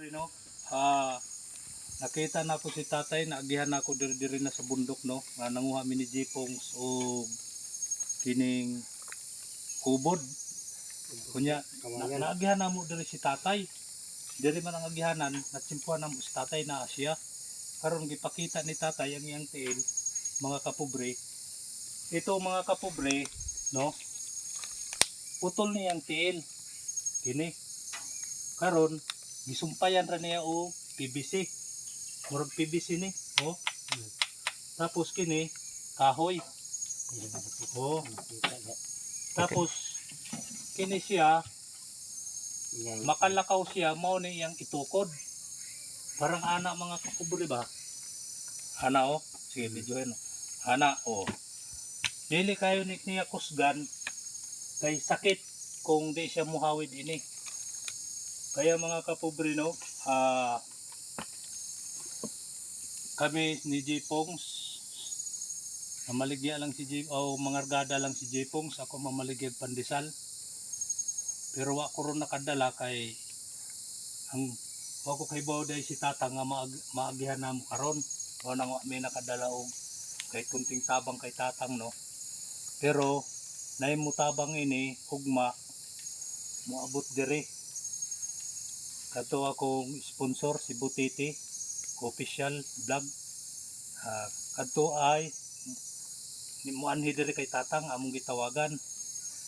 pobre no. Nakita na ko si tatay, naagihan na ako diri na sa bundok no. Nga nanguha mi ni Jipongs o kining kubod. Kunya naagihan na mo diri si tatay. Diri man ang agihanan, natsimpuan na mo si tatay na siya. Karon gipakita ni tatay ang iyang tiil, mga kapobre. Ito mga kapobre, no? Putol niyang tiil. Kini. Karon gisumpayan ra niya o PVC. Murag PVC ni, oh. Tapos kini kahoy. Oh. Tapos kini siya makalakaw siya, mao ni yang itukod. Parang ana mga kapobre ba? Ana oh. Sige, videohin. Ana oh. Dili kayo niya kusgan kay sakit kung di siya muhawid ini. Kaya mga kapobre no, kami ni Jipongs, mamaligya lang si J o mangargada lang si Jipongs, ako mamaligya pandesal. Pero wa ko ron nakadala kay ang wa ko kay bawday si tata nga maagihan namo karon. Wa nang may nakadala og kay kunting tabang kay tatang no. Pero nay mo tabang ini ugma moabot diri. Kato akong sponsor si Butiti official vlog. Kadto ay muanhi diri kay tatang among gitawagan.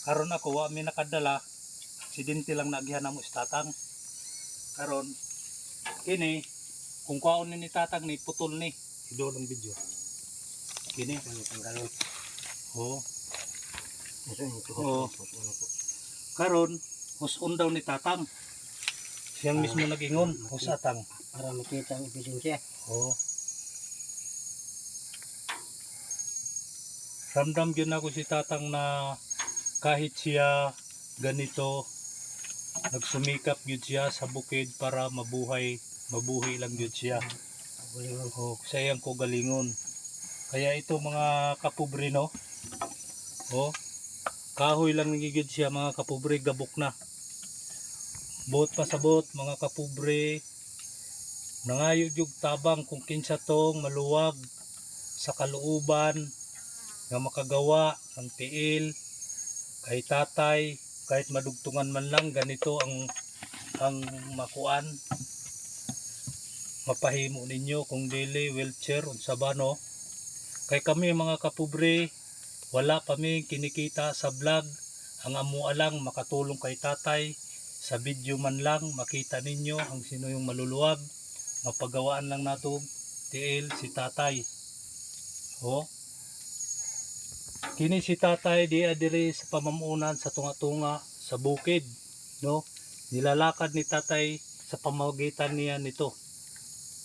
Karon ako wa mi nakadala, aksidente lang naagihan namo si tatang. Karon kini kung kuhaon ni tatang ni putol ni idol ang video. Kini tanggalon. Oh. Oh. Karon huson daw ni tatang. Siyang mismo nag-ingon, husatang para makita ang ebidensya. Oh. Ramdam yun ako si tatang na kahit siya ganito, nagsumikap yun siya sa bukid para mabuhi lang yun siya. Oh, sayang ko galingon. Kaya ito mga kapobre no, oh, kahoy lang nagigid siya mga kapobre, gabok na. Bot pasabot mga kapobre, nangayo jug tabang kung kinsa tong maluwag sa kalooban nga makagawa ng tiil kay tatay, kahit madugtungan man lang ganito ang makuan mapahimo ninyo kung dili wheelchair unsa ba no. Kay kami mga kapobre wala pa mi kinikita sa vlog, ang amo lang makatulong kay tatay sa video man lang makita ninyo ang sino yung maluluwag, mapagawaan lang nato tiil si tatay. Oh. Kini si tatay di adiri sa pamamunan sa tunga-tunga sa bukid, no? Nilalakad ni tatay sa pamamagitan niya nito.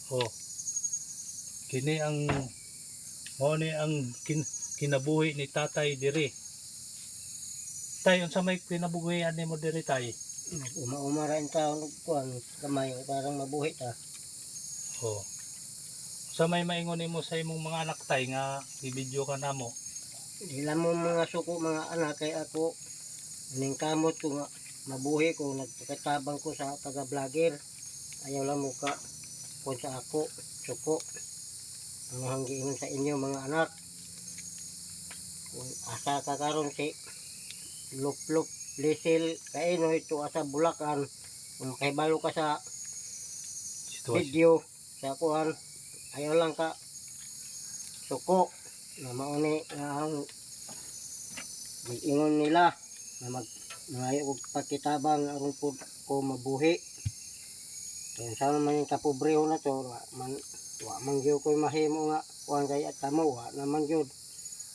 Oh. Kini ang kinabuhi ni tatay diri. Tay unsa may kinabuhian nimo diri tay? Uma-uma ra in taon kuan kamay parang mabuhi ta. Oh. Sa may maingon nimo sa imong mga anak tay nga i-video ka namo? Ilan mo mga suko mga anak kay ako ning kamot ko nga mabuhi ko nagpakatabang ko sa taga-vlogger. Ayaw lang mo ka kung sa ako suko. Ang hanggiingon sa inyo mga anak. Kung asa ka karon si lup-lup lisil kaino ito asa Bulacan, kung makibalo ka sa video sa kuhan, ayaw lang ka suko na mauni na ang ingon nila na nangayo og pakitabang aron pud ko mabuhi. Kaya sa man yung kapobreho na to wa man gyud ko mahimo nga kuhan kay at kamo wa naman gyud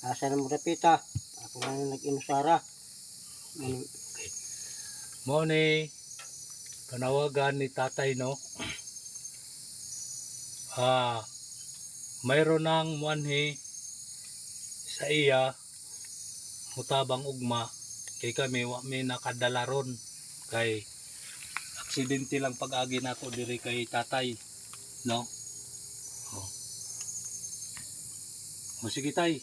asa na mo dapita ako na nag-inusara. Mo ni panawagan ni tatay no. Mayroon nang muanhi sa iya mutabang ugma kay kami wa may nakadala ron kay aksidente lang pag-agi nako diri kay tatay no. Oh. O sige tay.